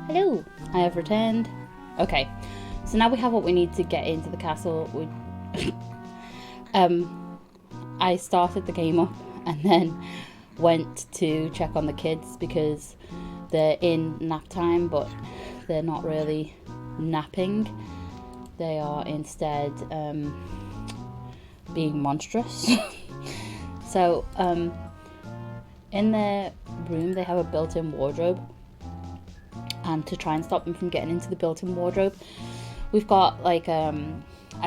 Hello, I have returned. Okay, so now we have what we need to get into the castle. I started the game up and then went to check on the kids because they're in nap time, but they're not really napping. They are instead being monstrous. So in their room they have a built-in wardrobe, and to try and stop them from getting into the built-in wardrobe, we've got like a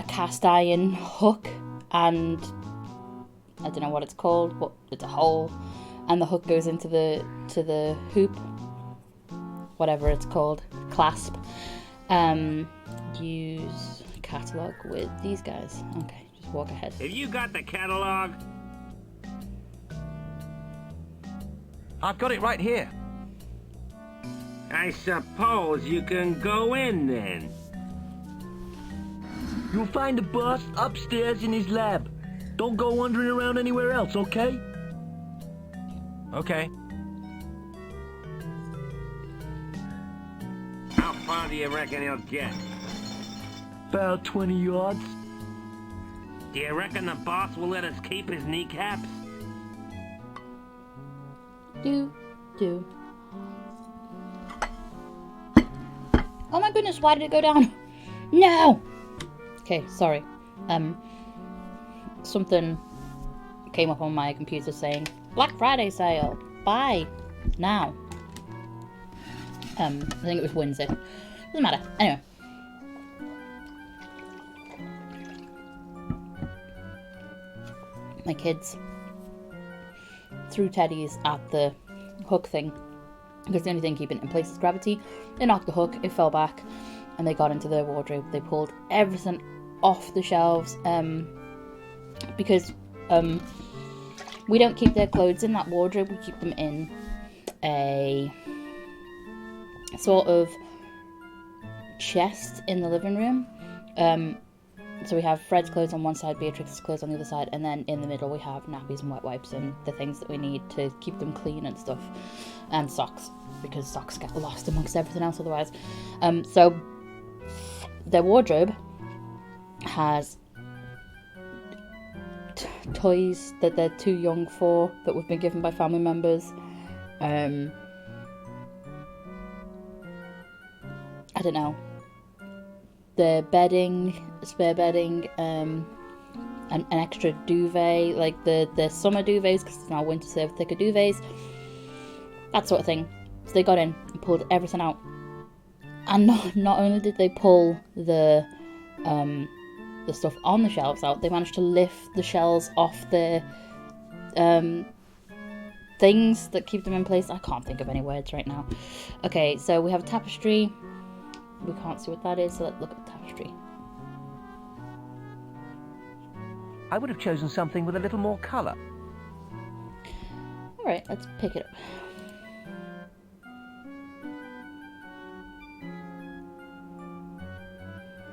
cast iron hook, and I don't know what it's called, but it's a hole, and the hook goes into the hoop, whatever it's called, clasp. Use catalog with these guys. Okay, just walk ahead. Have you got the catalog? I've got it right here. I suppose you can go in then. You'll find the boss upstairs in his lab. Don't go wandering around anywhere else, okay? Okay. How far do you reckon he'll get? About 20 yards. Do you reckon the boss will let us keep his kneecaps? Do. Oh my goodness, why did it go down? No! Okay, sorry. Something came up on my computer saying, Black Friday sale, buy now. I think it was Wednesday. Doesn't matter. Anyway. My kids threw teddies at the hook thing, because the only thing keeping it in place is gravity. They knocked the hook, it fell back, and they got into their wardrobe. They pulled everything off the shelves, because we don't keep their clothes in that wardrobe, we keep them in a sort of chest in the living room. So we have Fred's clothes on one side, Beatrix's clothes on the other side, and then in the middle we have nappies and wet wipes and the things that we need to keep them clean and stuff, and socks, because socks get lost amongst everything else otherwise. So their wardrobe has toys that they're too young for, that we've been given by family members. I don't know. The bedding, spare bedding, an extra duvet, like the summer duvets, because it's now winter, so they have thicker duvets, that sort of thing. So they got in and pulled everything out, and not only did they pull the stuff on the shelves out, they managed to lift the shelves off the things that keep them in place. I can't think of any words right now. Okay, so we have a tapestry. We can't see what that is, so let's look at the tapestry. I would have chosen something with a little more colour. Alright, let's pick it up.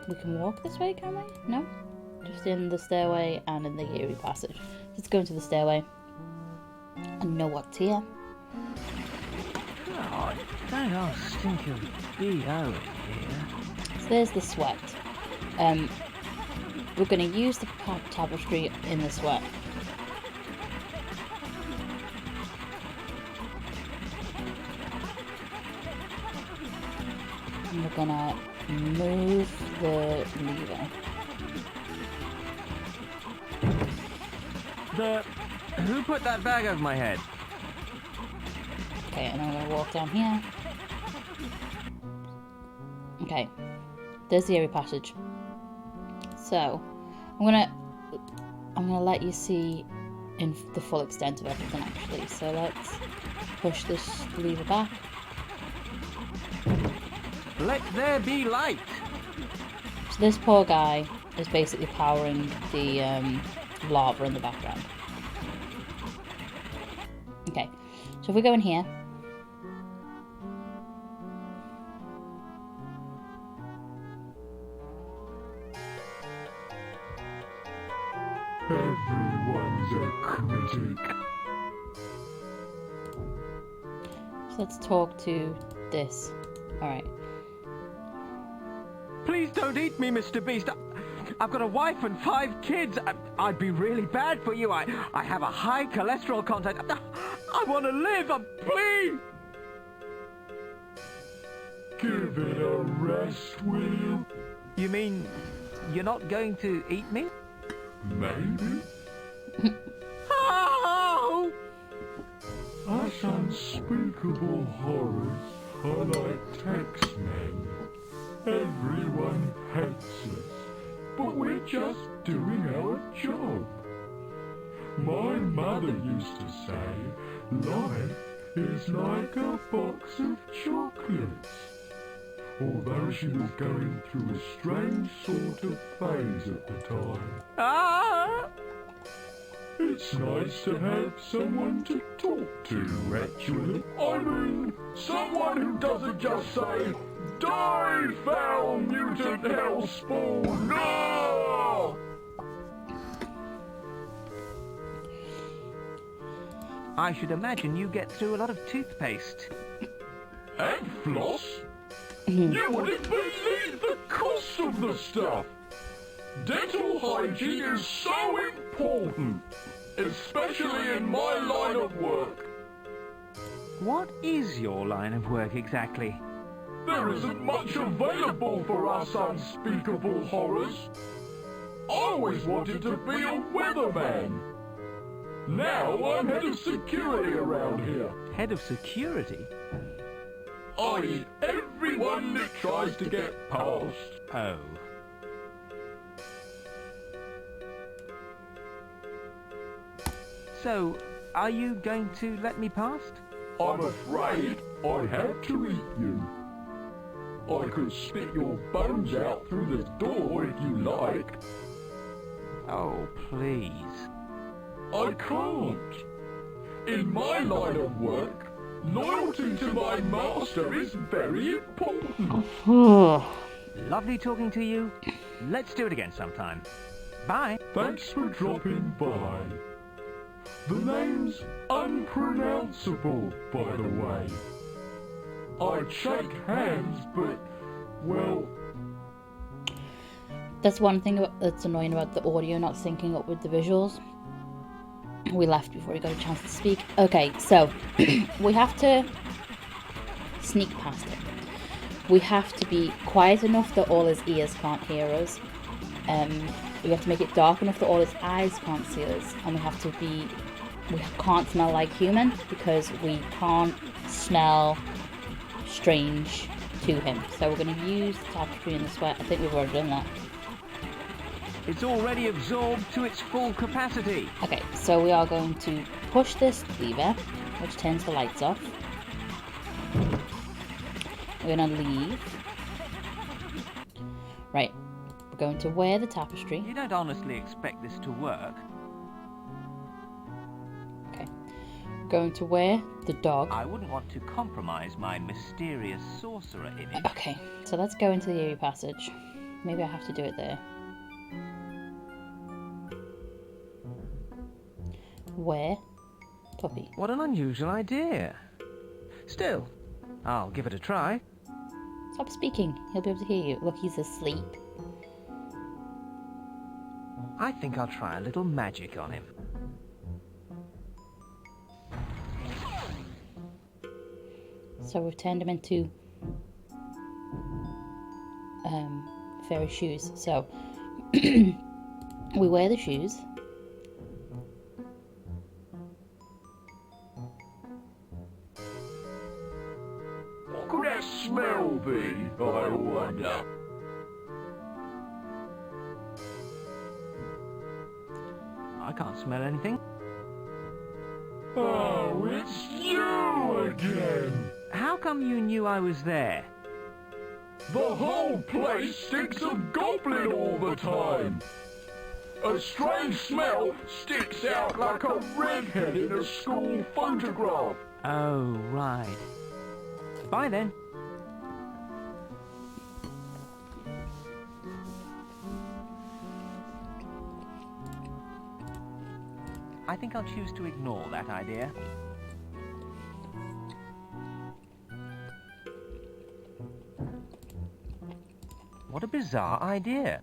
We can walk this way, can we? No? Just in the stairway and in the eerie passage. Let's go into the stairway and know what's here. Oh, that old stinking B.O. here. So there's the sweat. We're going to use the tapestry in the sweat. And we're going to move the lever. Who put that bag over my head? Okay, and then we're going to walk down here. Okay, there's the eerie passage. So, I'm gonna let you see in the full extent of everything actually. So let's push this lever back. Let there be light! So this poor guy is basically powering the lava in the background. Okay, so if we go in here, Everyone's a critic. so let's talk to this Alright. Please don't eat me, Mr. Beast. I've got a wife and 5 kids. I'd be really bad for you. I have a high cholesterol content. I want to live. Please. Give it a rest, will you? You mean you're not going to eat me? Maybe. Oh! Us unspeakable horrors are like taxmen. Everyone hates us, but we're just doing our job. My mother used to say, life is like a box of chocolates. Although she was going through a strange sort of phase at the time. Ah! It's nice to have someone to talk to, actually. I mean, someone who doesn't just say, die, foul mutant hellspawn! No! I should imagine you get through a lot of toothpaste. And floss? You wouldn't believe the cost of the stuff! Dental hygiene is so important, especially in my line of work. What is your line of work exactly? There isn't much available for us unspeakable horrors. I always wanted to be a weatherman. Now I'm head of security around here. Head of security? I eat everyone that tries to get past. Oh. So, are you going to let me past? I'm afraid I have to eat you. I could spit your bones out through the door if you like. Oh, please. I can't. In my line of work, loyalty to my master is very important. Lovely talking to you. Let's do it again sometime. Bye. Thanks for dropping by. The name's unpronounceable, by the way. I'd shake hands, but, well... That's one thing that's annoying about the audio not syncing up with the visuals. We left before he got a chance to speak. Okay, so we have to sneak past him. We have to be quiet enough that all his ears can't hear us. We have to make it dark enough that all his eyes can't see us. And we can't smell like human because we can't smell strange to him. So we're going to use the tapestry in the sweat. I think we've already done that. It's already absorbed to its full capacity. Okay, so we are going to push this lever, which turns the lights off. We're going to leave. Right, we're going to wear the tapestry. You don't honestly expect this to work. Okay, we're going to wear the dog. I wouldn't want to compromise my mysterious sorcerer image. Okay, so let's go into the eerie passage. Maybe I have to do it there. Wear puppy. What an unusual idea. Still, I'll give it a try. Stop speaking. He'll be able to hear you. Look, he's asleep. I think I'll try a little magic on him. So we've turned him into fairy shoes. So we wear the shoes. What could that smell be, I wonder? I can't smell anything. Oh, it's you again! How come you knew I was there? The whole place stinks of goblin all the time! A strange smell sticks out like a redhead in a school photograph. Oh, right. Bye then. I think I'll choose to ignore that idea. What a bizarre idea.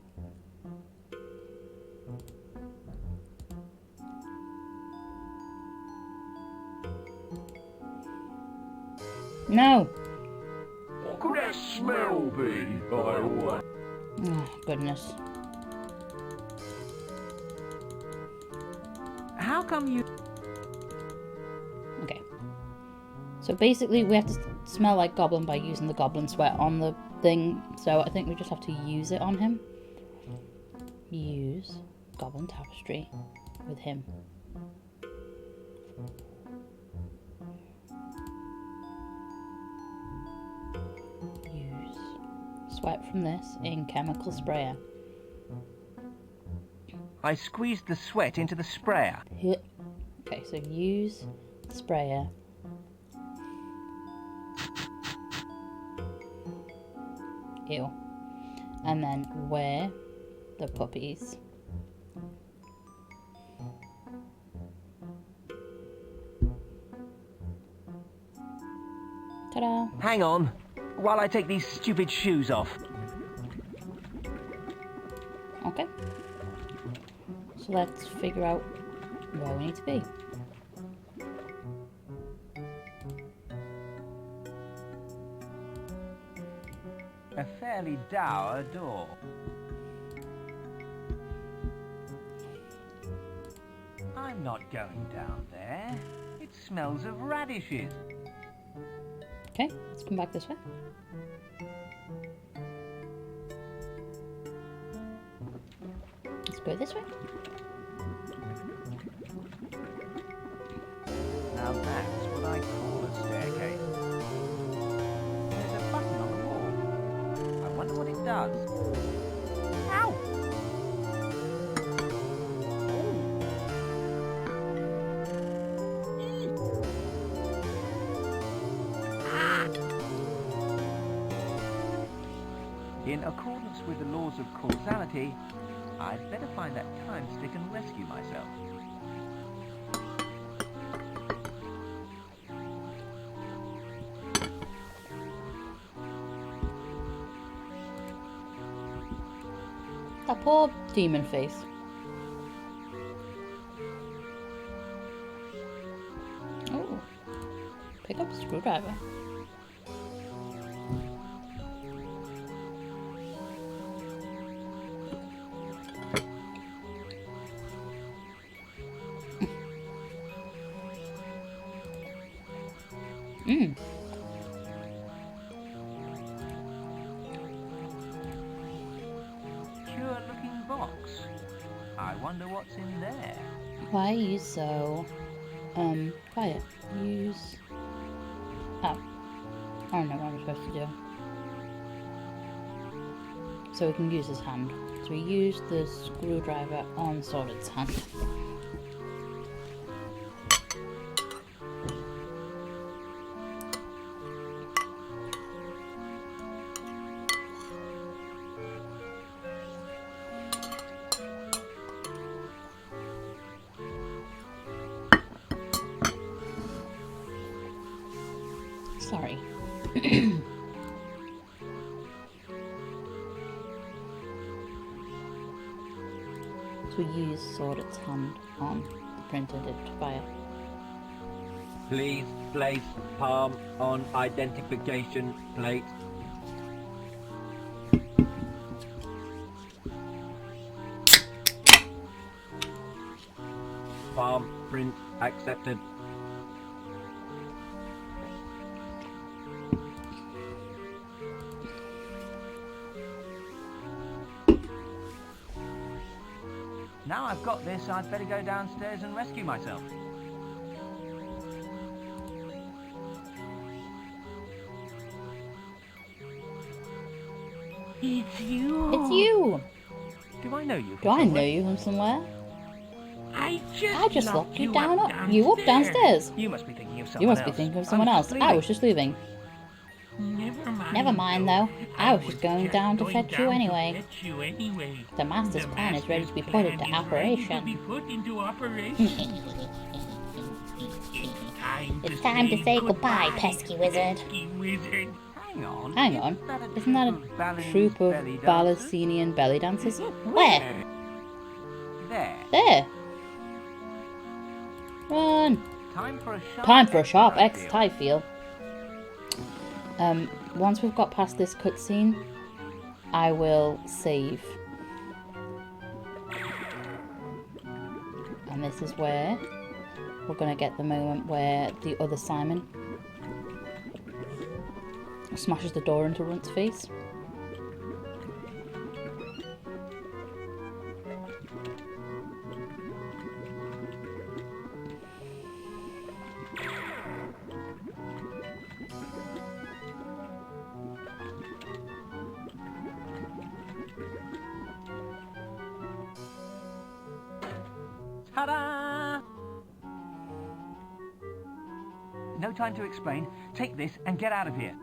No! What could that smell be, by the way? Oh, goodness. How come you... Okay. So basically we have to smell like goblin by using the goblin sweat on the thing. So I think we just have to use it on him. Use goblin tapestry with him. Use sweat from this in chemical sprayer. I squeezed the sweat into the sprayer. Okay, so use sprayer. Ew. And then wear the puppies. Ta-da! Hang on, while I take these stupid shoes off. Okay. So let's figure out where we need to be. A fairly dour door. I'm not going down there. It smells of radishes. Okay, let's come back this way. Let's go this way. Now that's what I call a staircase. There's a button on the wall. I wonder what it does. Ow! In accordance with the laws of causality, I'd better find that time stick and rescue myself. That poor demon face. Oh, pick up a screwdriver. Pure-looking box. I wonder what's in there. Why are you so, quiet? Use... Oh. I don't know what I'm supposed to do. So we can use his hand. So we use the screwdriver on Sworded's hand. Sorry. So we use Sworded's hand on the printed identifier. Please place palm on identification plate. Palm print accepted. Now I've got this, I'd better go downstairs and rescue myself. It's you. It's you! Do I know you? Do I know you from somewhere? I I just locked you up downstairs. You must be thinking of someone You must else. be thinking of someone I'm else. just I leaving. was just leaving. Never mind though. I was just going down to fetch you anyway. The master's plan is ready to be put into operation. It's time to say goodbye, pesky wizard. Hi Hang on. Isn't that a troupe of Balasinian belly dancers? Where? There. There. Run. Time for a sharp X-tie feel. Once we've got past this cutscene, I will save. And this is where we're going to get the moment where the other Simon smashes the door into Runt's face. Ta-da! No time to explain. Take this and get out of here.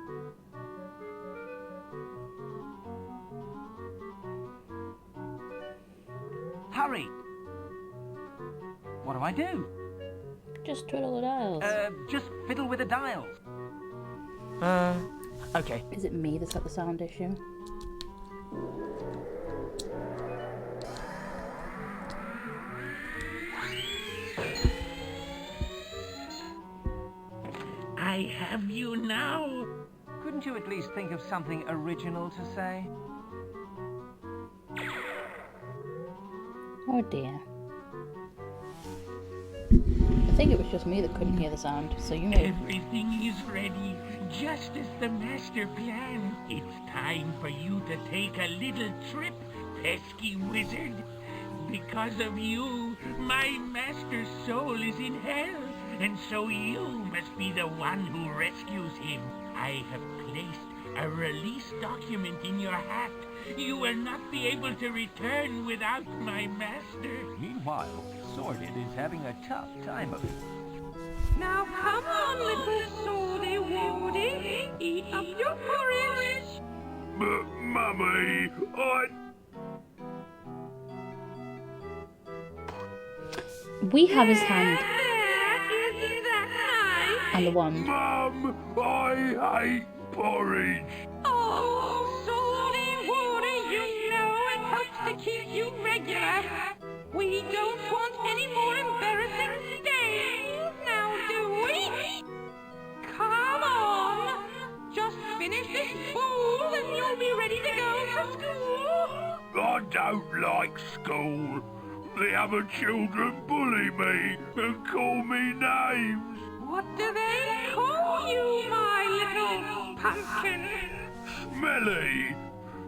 Hurry! What do I do? Just twiddle the dials. Just fiddle with the dials. Okay. Is it me that's got the sound issue? I have you now. Couldn't you at least think of something original to say? Oh dear. I think it was just me that couldn't hear the sound, so you may... Everything is ready, just as the master planned. It's time for you to take a little trip, pesky wizard. Because of you, my master's soul is in hell, and so you must be the one who rescues him. I have placed a release document in your hat. You will not be able to return without my master. Meanwhile, Sordid is having a tough time of it. Now come on, little Swordy Wardy, eat up your porridge. Mummy, We have his hand Isn't that nice? and the wand. Mum, I hate porridge. Oh, Swordy Wardy, you know it helps to keep you regular. We don't want any more embarrassing stains, now do we? Come on, just finish this bowl and you'll be ready to go to school. I don't like school. The other children bully me and call me names. What do they call you, my little pumpkin? Smelly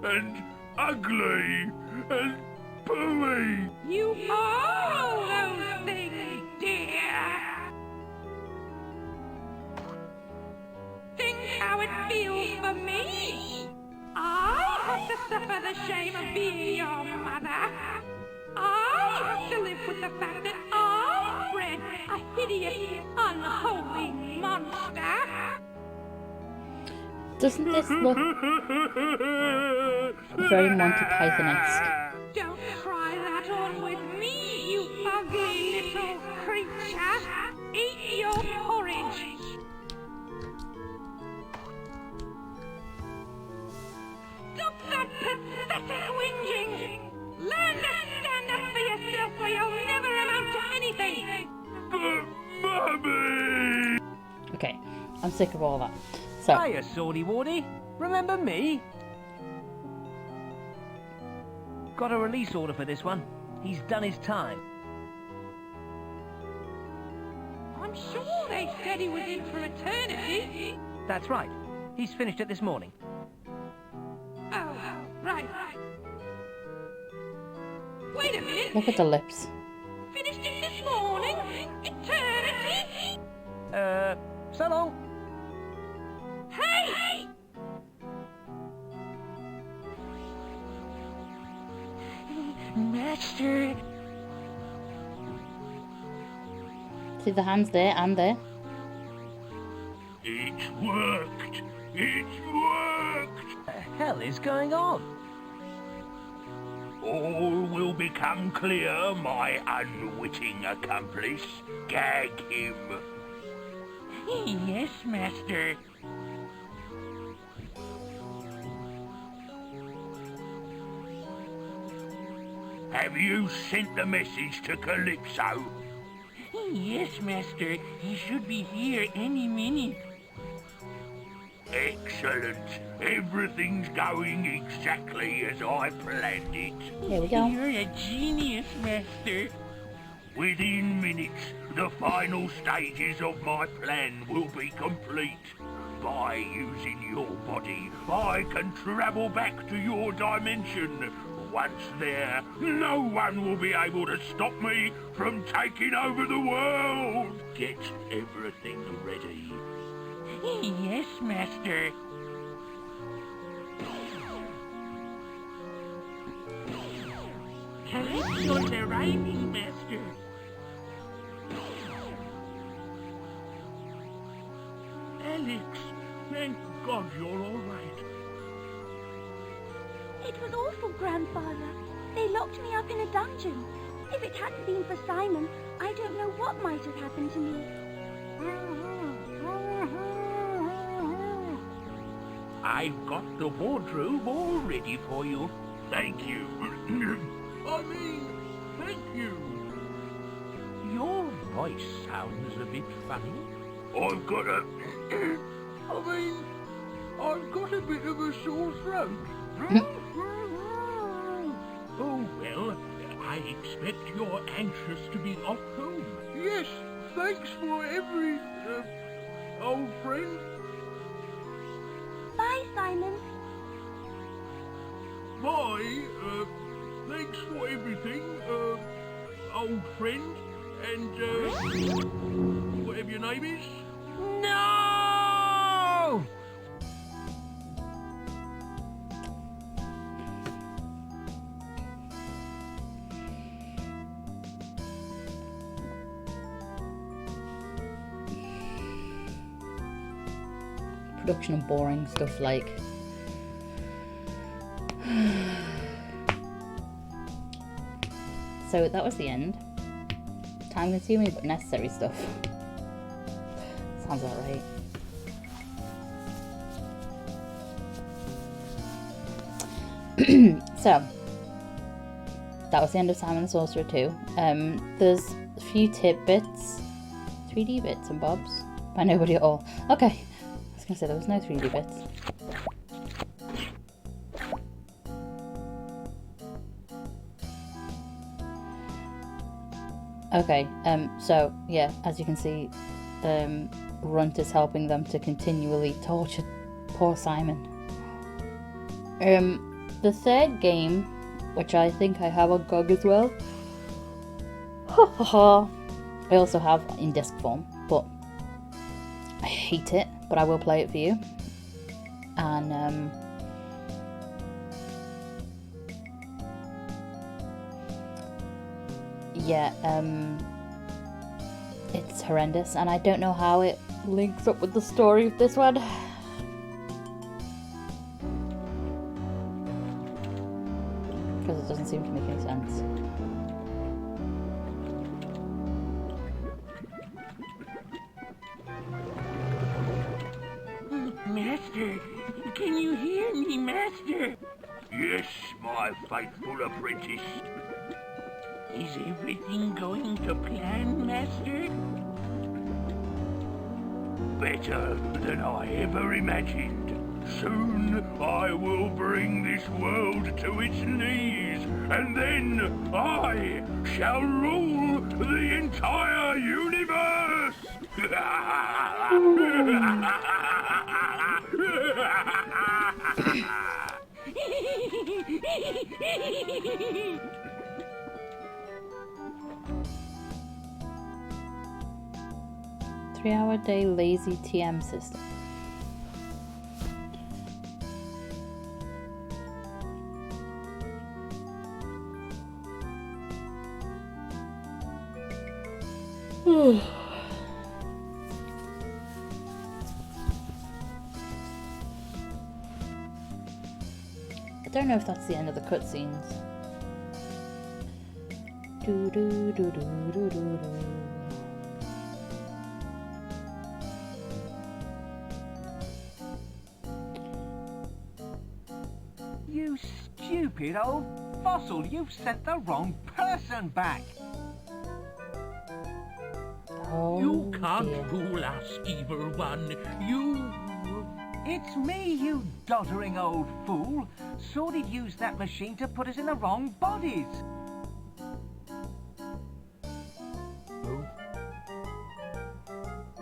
and ugly and pooey. You are all those things, dear. Think how it feels for me. I have to suffer the shame of being your mother. I have to live with the fact that I bred a hideous, unholy monster. Doesn't this look very Monty Python-esque? Don't try that on with me, you ugly little creature. Eat your porridge. Stop that pathetic whinging. Learn to stand up for yourself or you'll never amount to anything. Mummy! Okay, I'm sick of all that. So, Hiya, Swordy Wardy. Remember me? Got a release order for this one. He's done his time. I'm sure they said he was in for eternity. That's right. He's finished it this morning. Oh, right. Wait a minute. look at the lips. Finished it this morning? Eternity? So long. Hey! Master. See the hands there and there? It's worked. It's worked. What the hell is going on? All will become clear, my unwitting accomplice. Gag him. Yes, master. Have you sent the message to Calypso? Yes, Master. He should be here any minute. Excellent. Everything's going exactly as I planned it. Here we go. You're a genius, Master. Within minutes, the final stages of my plan will be complete. By using your body, I can travel back to your dimension. Once there, no one will be able to stop me from taking over the world. Get everything ready. Yes, Master. Calypso's arriving, Master. Alex, thank God you're all right. It was awful, Grandfather. They locked me up in a dungeon. If it hadn't been for Simon, I don't know what might have happened to me. I've got the wardrobe all ready for you. Thank you. Thank you. Your voice sounds a bit funny. I've got a bit of a sore throat. Oh, well, I expect you're anxious to be off home. Yes, thanks for every, old friend. Bye, Simon. Bye, thanks for everything, old friend, and, whatever your name is. No! Production of boring stuff like so that was the end. Time consuming but necessary stuff. Sounds about right. So that was the end of Simon the Sorcerer II. There's a few tidbits, 3D bits and bobs by nobody at all. Okay, I was gonna say there was no 3D bits. Okay, so yeah, as you can see, Runt is helping them to continually torture poor Simon. The third game, which I think I have on GOG as well, I also have in disc form, but I hate it, but I will play it for you. And yeah, it's horrendous, and I don't know how it links up with the story of this one. Because it doesn't seem to make any sense. Master, can you hear me, Master? Yes, my faithful apprentice. Is everything going to plan, Master? Better than I ever imagined. Soon I will bring this world to its knees, and then I shall rule the entire universe! Three-hour-day lazy TM system. I don't know if that's the end of the cutscenes. Do do do do do do do. You stupid old fossil. You've sent the wrong person back. Oh, You can't dear. fool us, evil one. It's me, you doddering old fool. Sordid used that machine to put us in the wrong bodies.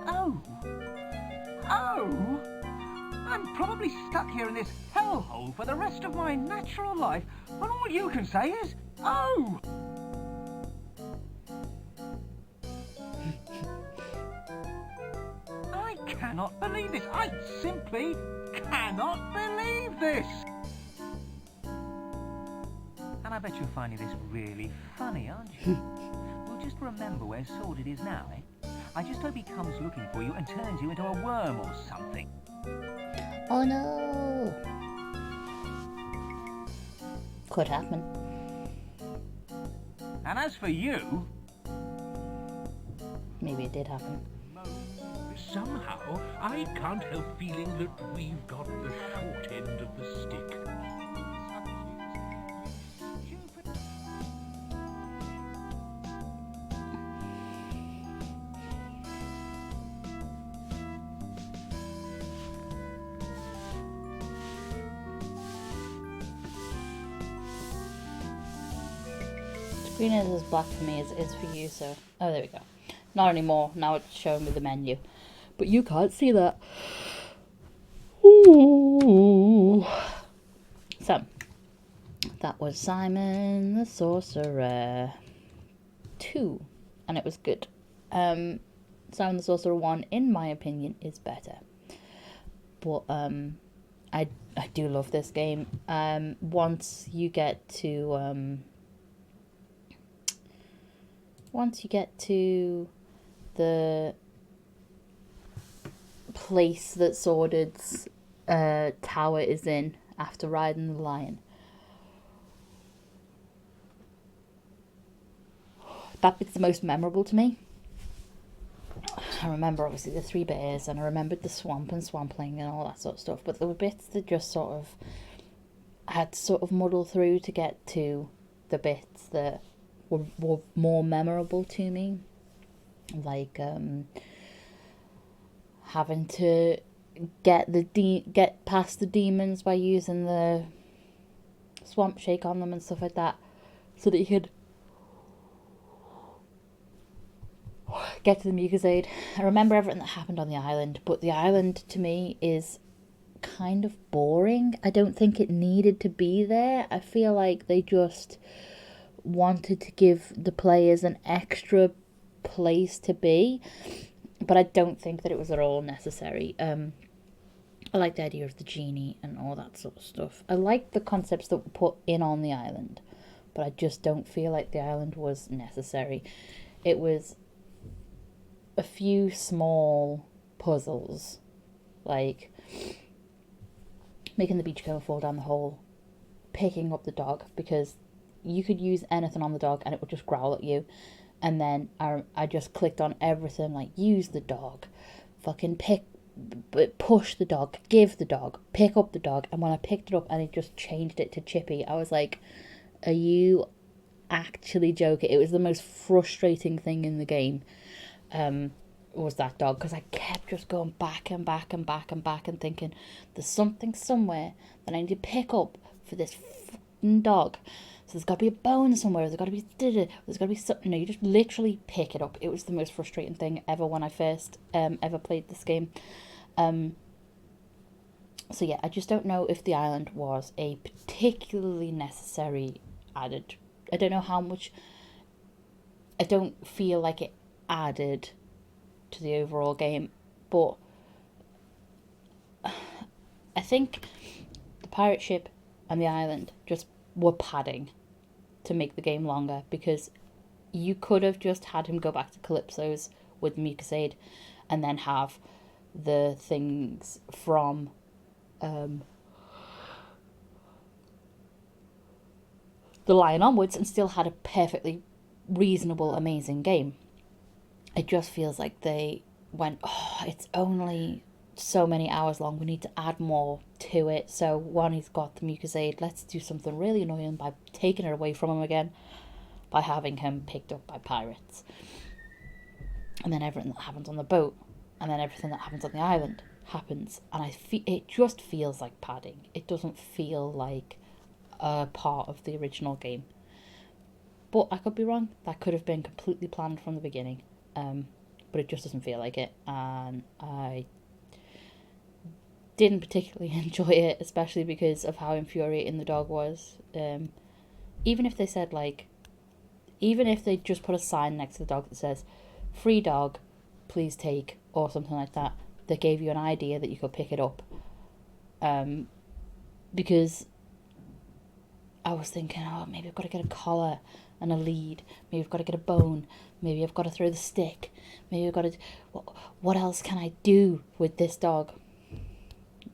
Oh. Oh? I'm probably stuck here in this hellhole for the rest of my natural life, and all you can say is, oh! I cannot believe this. I simply cannot believe this. And I bet you're finding this really funny, aren't you? Well, just remember where Sordid is now, eh? I just hope he comes looking for you and turns you into a worm or something. Oh no! Could happen. And as for you... Maybe it did happen. Somehow, I can't help feeling that we've got the short end of the stick. Green is as black for me as it is for you, so... Oh, there we go. Not anymore. Now it's showing me the menu. But you can't see that. Ooh. So, that was Simon the Sorcerer II. And it was good. Simon the Sorcerer 1, in my opinion, is better. But, I do love this game. Once you get to the place that Sordid's tower is in after riding the lion, that bit's the most memorable to me. I remember obviously the 3 bears, and I remembered the swamp and swampling and all that sort of stuff, but there were bits that just sort of had to sort of muddle through to get to the bits that were more memorable to me, like having to get past the demons by using the swamp shake on them and stuff like that, so that you could get to the mucosade. I remember everything that happened on the island, but the island to me is kind of boring. I don't think it needed to be there. I feel like they just wanted to give the players an extra place to be, but I don't think that it was at all necessary. I like the idea of the genie and all that sort of stuff. I like the concepts that were put in on the island, but I just don't feel like the island was necessary. It was a few small puzzles, like making the beachcomber fall down the hole, picking up the dog, because you could use anything on the dog and it would just growl at you. And then I just clicked on everything, like use the dog, fucking push the dog, give the dog, pick up the dog. And when I picked it up and it just changed it to Chippy, I was like, are you actually joking? It was the most frustrating thing in the game, was that dog, because I kept just going back and back and back and back and thinking, there's something somewhere that I need to pick up for this fucking dog. So there's got to be a bone somewhere, there's got to be something. No, you just literally pick it up. It was the most frustrating thing ever when I first ever played this game. So yeah, I just don't know if the island was a particularly necessary added. I don't know how much. I don't feel like it added to the overall game, but I think the pirate ship and the island just were padding to make the game longer, because you could have just had him go back to Calypso's with Mucosade and then have the things from the Lion onwards and still had a perfectly reasonable, amazing game. It just feels like they went, oh, it's only so many hours long, we need to add more to it. So when he's got the Mucusade, let's do something really annoying by taking it away from him again, by having him picked up by pirates. And then everything that happens on the boat, and then everything that happens on the island happens. And it just feels like padding. It doesn't feel like a part of the original game. But I could be wrong. That could have been completely planned from the beginning. But it just doesn't feel like it. And I didn't particularly enjoy it, especially because of how infuriating the dog was. Even if they said, like, even if they just put a sign next to the dog that says, free dog, please take, or something like that, that gave you an idea that you could pick it up. Because I was thinking, oh, maybe I've got to get a collar and a lead. Maybe I've got to get a bone. Maybe I've got to throw the stick. Maybe I've got to... What else can I do with this dog?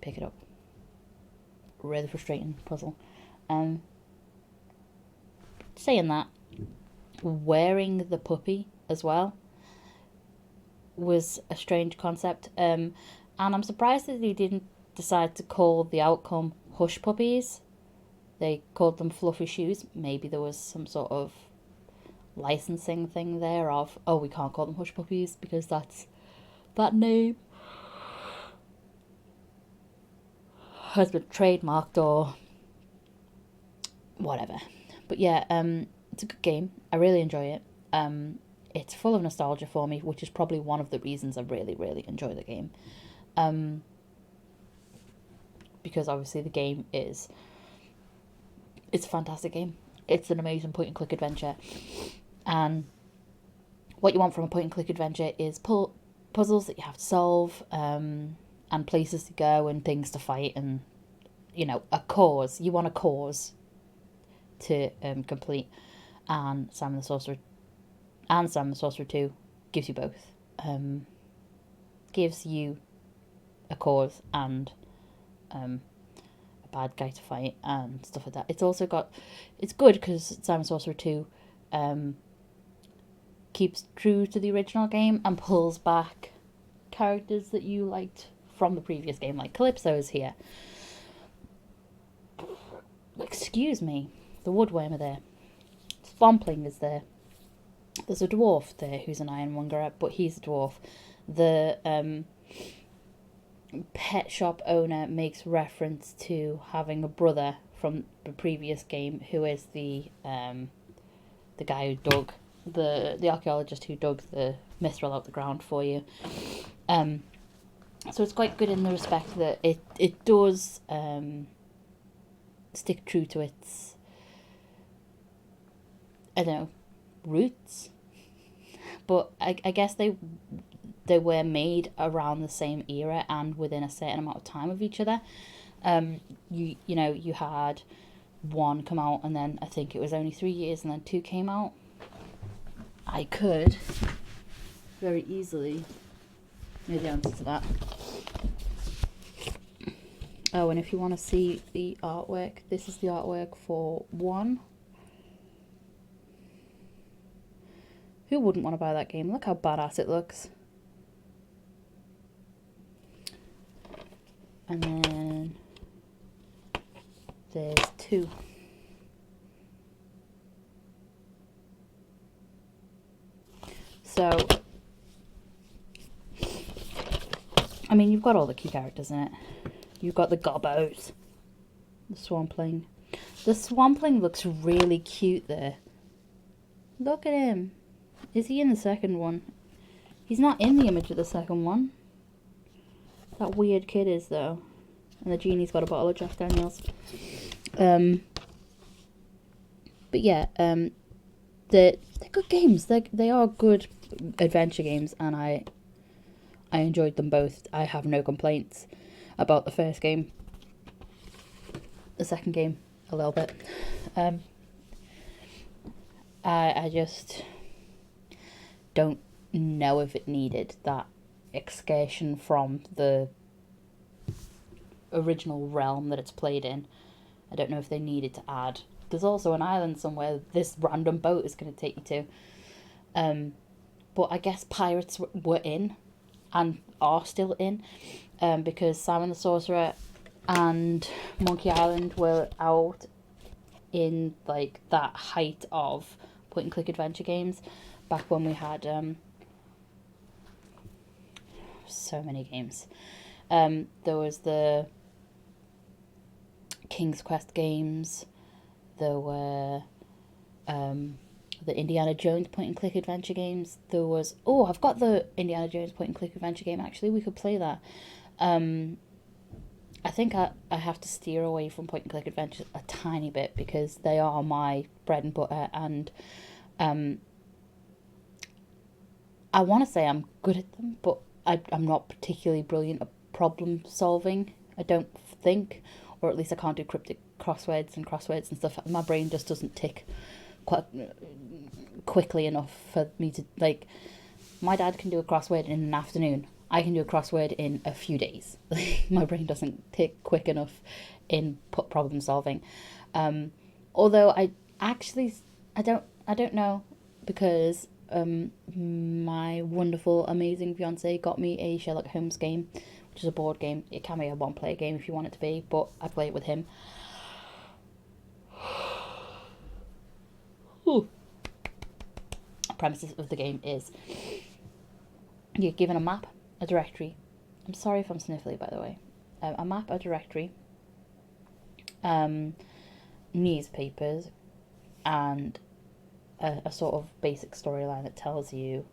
Pick it up. Really frustrating puzzle. Saying that, wearing the puppy as well was a strange concept. And I'm surprised that they didn't decide to call the outcome Hush Puppies. They called them Fluffy Shoes. Maybe there was some sort of licensing thing there of, oh, we can't call them Hush Puppies because that name has been trademarked or whatever. But yeah, it's a good game. I really enjoy it. It's full of nostalgia for me, which is probably one of the reasons I really, really enjoy the game. Because obviously the game it's a fantastic game. It's an amazing point and click adventure. And what you want from a point and click adventure is puzzles that you have to solve, and places to go and things to fight, and, you know, a cause. You want a cause to complete. And Simon the Sorcerer and Simon the Sorcerer II gives you both. Gives you a cause and a bad guy to fight and stuff like that. It's also got... It's good because Simon the Sorcerer II keeps true to the original game and pulls back characters that you liked from the previous game, like Calypso is here. Excuse me. The woodworm are there. Swampling is there. There's a dwarf there who's an ironmonger, but he's a dwarf. The pet shop owner makes reference to having a brother from the previous game who is the guy who dug the archaeologist who dug the mithril out the ground for you. So it's quite good in the respect that it does stick true to its, I don't know, roots. But I guess they were made around the same era and within a certain amount of time of each other. You know, you had one come out and then I think it was only 3 years and then two came out. I could very easily know the answer to that. Oh, and if you want to see the artwork, this is the artwork for one. Who wouldn't want to buy that game? Look how badass it looks. And then there's two. So, I mean, you've got all the key characters in it. You've got the Gobbos, the Swampling. The Swampling looks really cute there. Look at him. Is he in the second one? He's not in the image of the second one. That weird kid is, though. And the genie's got a bottle of Jack Daniels. But yeah, they're good games. They are good adventure games, and I enjoyed them both. I have no complaints about the first game. The second game, a little bit. I just don't know if it needed that excursion from the original realm that it's played in. I don't know if they needed to add. There's also an island somewhere this random boat is going to take you to. But I guess pirates were in and are still in, because Simon the Sorcerer and Monkey Island were out in like that height of point and click adventure games, back when we had so many games. There was the King's Quest games, there were the Indiana Jones point and click adventure games. There was, oh, I've got the Indiana Jones point and click adventure game, actually. We could play that. I think I have to steer away from point and click adventures a tiny bit because they are my bread and butter, and I want to say I'm good at them, but I'm not particularly brilliant at problem solving, I don't think, or at least I can't do cryptic crosswords and stuff. My brain just doesn't tick quite quickly enough for me to, like, my dad can do a crossword in an afternoon. I can do a crossword in a few days. My brain doesn't tick quick enough in problem solving. Although I don't know, because my wonderful, amazing fiance got me a Sherlock Holmes game, which is a board game. It can be a one-player game if you want it to be, but I play it with him. Ooh. The premises of the game is you're given a map, a directory. I'm sorry if I'm sniffly, by the way. A map, a directory, newspapers, and a sort of basic storyline that tells you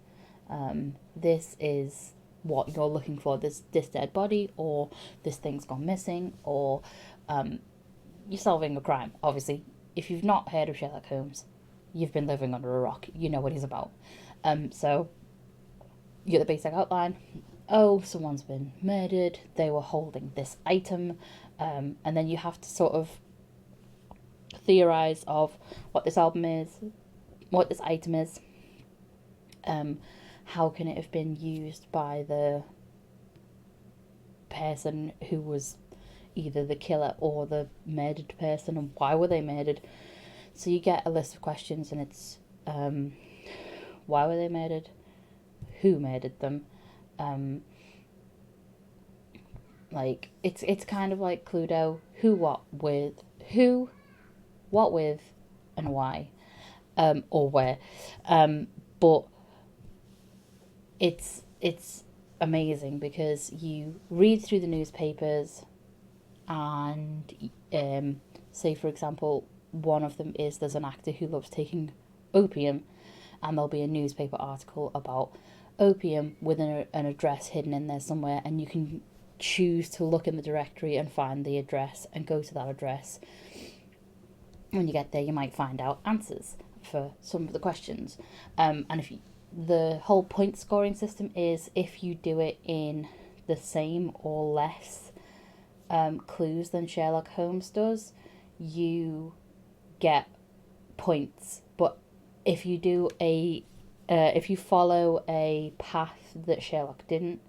this is what you're looking for. This dead body, or this thing's gone missing, or you're solving a crime. Obviously, if you've not heard of Sherlock Holmes, you've been living under a rock. You know what he's about. So you get the basic outline. Oh, someone's been murdered. They were holding this item. And then you have to sort of theorize of what this album is, what this item is. How can it have been used by the person who was either the killer or the murdered person, and why were they murdered? So you get a list of questions, and it's why were they murdered, who murdered them, like it's kind of like Cluedo, who, what, with, and why, or where, but it's amazing because you read through the newspapers, and say for example, one of them is there's an actor who loves taking opium, and there'll be a newspaper article about opium with an address hidden in there somewhere, and you can choose to look in the directory and find the address and go to that address. When you get there, you might find out answers for some of the questions, and the whole point scoring system is if you do it in the same or less clues than Sherlock Holmes does, you get points. But if you do if you follow a path that Sherlock didn't,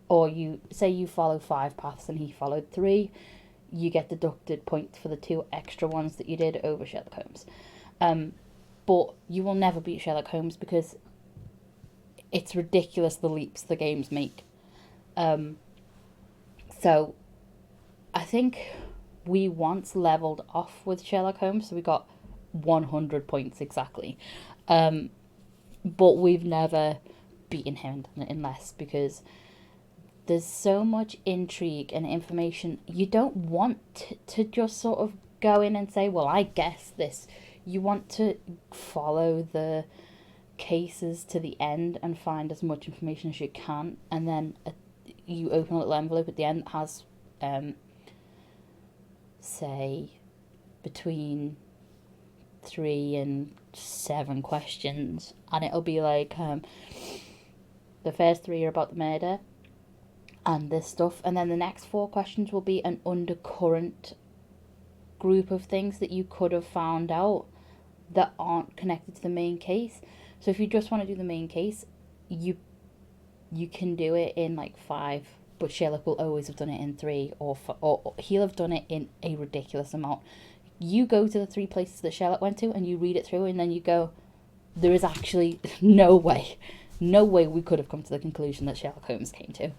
or you say you follow 5 paths and he followed 3, you get deducted points for the 2 extra ones that you did over Sherlock Holmes. But you will never beat Sherlock Holmes because it's ridiculous the leaps the games make. So I think we once leveled off with Sherlock Holmes, so we got 100 points exactly. But we've never beaten him in less, because there's so much intrigue and information. You don't want to just sort of go in and say, well, I guess this. You want to follow the cases to the end and find as much information as you can, and then you open a little envelope at the end that has say between 3 and 7 questions, and it'll be like the first 3 are about the murder and this stuff, and then the next 4 questions will be an undercurrent group of things that you could have found out that aren't connected to the main case. So if you just want to do the main case, you can do it in like 5, but Sherlock will always have done it in 3, or he'll have done it in a ridiculous amount. You go to the 3 places that Sherlock went to and you read it through, and then you go, there is actually no way we could have come to the conclusion that Sherlock Holmes came to.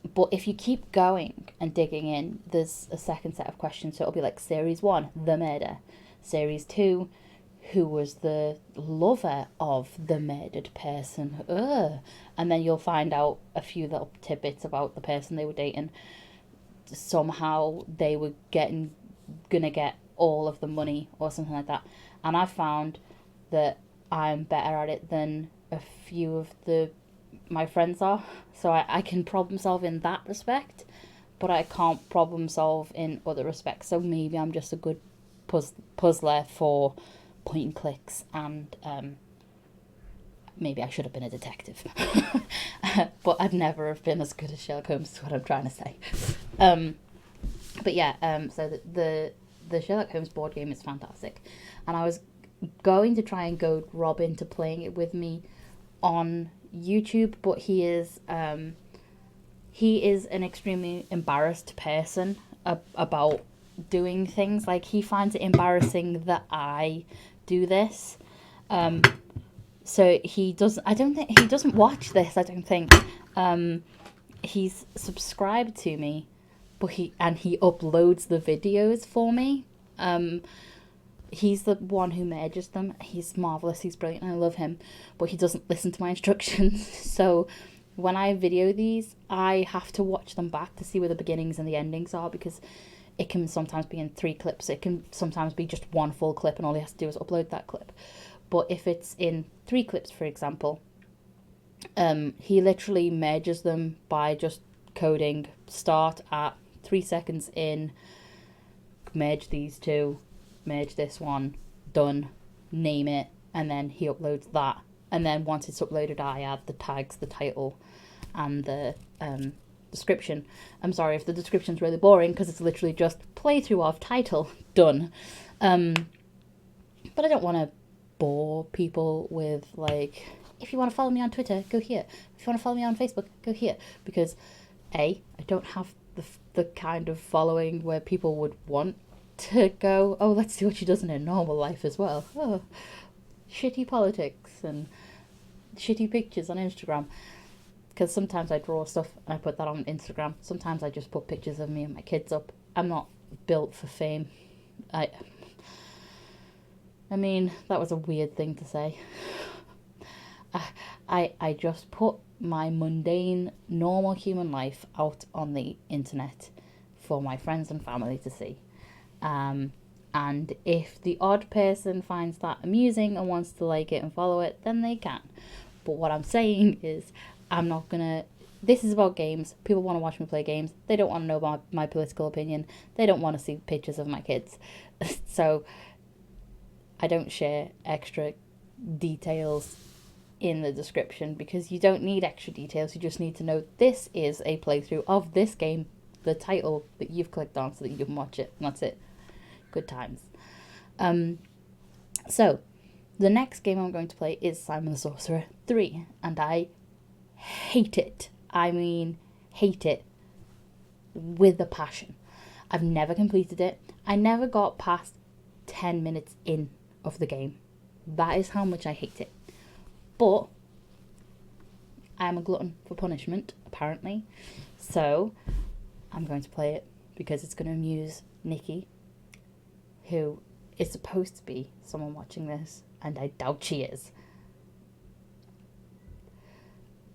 But if you keep going and digging in, there's a second set of questions. So it'll be like Series 1, the murder. Series 2, who was the lover of the murdered person? Ugh. And then you'll find out a few little tidbits about the person they were dating. Somehow they were gonna get all of the money or something like that. And I found that I'm better at it than a few of my friends are. So I can problem solve in that respect, but I can't problem solve in other respects. So maybe I'm just a good puzzler for point and clicks, and maybe I should have been a detective. But I'd never have been as good as Sherlock Holmes, is what I'm trying to say. But yeah, so the Sherlock Holmes board game is fantastic, and I was going to try and goad Rob into playing it with me on YouTube, but he is an extremely embarrassed person about doing things. Like, he finds it embarrassing that I do this. So he doesn't watch this, I don't think. He's subscribed to me, but he uploads the videos for me. He's the one who merges them. He's marvelous. He's brilliant. I love him, but he doesn't listen to my instructions. So when I video these, I have to watch them back to see where the beginnings and the endings are, because it can sometimes be in 3 clips. It can sometimes be just one full clip, and all he has to do is upload that clip. But if it's in 3 clips, for example, he literally merges them by just coding start at 3 seconds in, merge these two, merge this one, done, name it, and then he uploads that. And then once it's uploaded, I add the tags, the title, and the description. I'm sorry if the description's really boring, because it's literally just playthrough of title, done. But I don't want to bore people with, like, if you want to follow me on Twitter, go here. If you want to follow me on Facebook, go here. Because I don't have the kind of following where people would want to go, oh, let's see what she does in her normal life as well. Oh, shitty politics and shitty pictures on Instagram. Because sometimes I draw stuff and I put that on Instagram. Sometimes I just put pictures of me and my kids up. I'm not built for fame. I mean, that was a weird thing to say. I just put my mundane, normal human life out on the internet for my friends and family to see. And if the odd person finds that amusing and wants to like it and follow it, then they can. But what I'm saying is, I'm not gonna... This is about games. People want to watch me play games. They don't want to know about my political opinion. They don't want to see pictures of my kids. So I don't share extra details in the description, because you don't need extra details. You just need to know this is a playthrough of this game, the title that you've clicked on, so that you can watch it, and that's it. Good times. So the next game I'm going to play is Simon the Sorcerer III, and I hate it. I mean, hate it with a passion. I've never completed it. I never got past 10 minutes in of the game. That is how much I hate it. But I'm a glutton for punishment, apparently. So I'm going to play it because it's going to amuse Nikki, who is supposed to be someone watching this, and I doubt she is.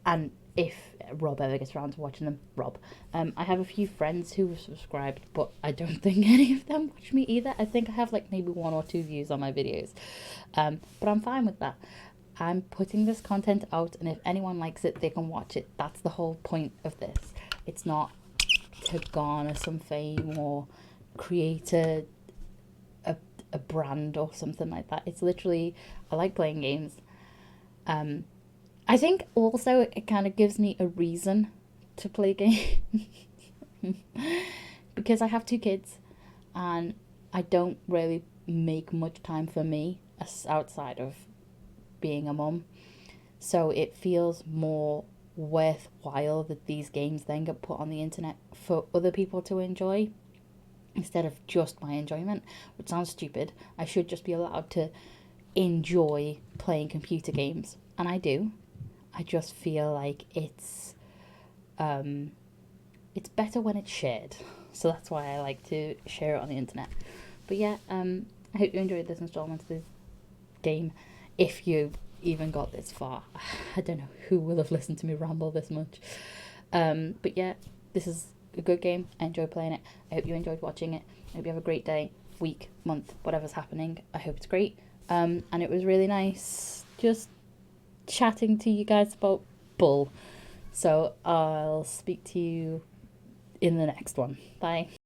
And if Rob ever gets around to watching them, Rob. I have a few friends who have subscribed, but I don't think any of them watch me either. I think I have like maybe 1 or 2 views on my videos. But I'm fine with that. I'm putting this content out, and if anyone likes it, they can watch it. That's the whole point of this. It's not to garner some fame or create a brand or something like that. It's literally, I like playing games. I think also it kind of gives me a reason to play games. Because I have 2 kids, and I don't really make much time for me outside of being a mum. So it feels more worthwhile that these games then get put on the internet for other people to enjoy, instead of just my enjoyment, which sounds stupid. I should just be allowed to enjoy playing computer games, and I do. I just feel like it's it's better when it's shared. So that's why I like to share it on the internet. But yeah, I hope you enjoyed this installment of the game. If you even got this far, I don't know who will have listened to me ramble this much. But yeah, this is a good game. I enjoy playing it. I hope you enjoyed watching it. I hope you have a great day, week, month, whatever's happening. I hope it's great. And it was really nice just chatting to you guys about Bull. So I'll speak to you in the next one. Bye.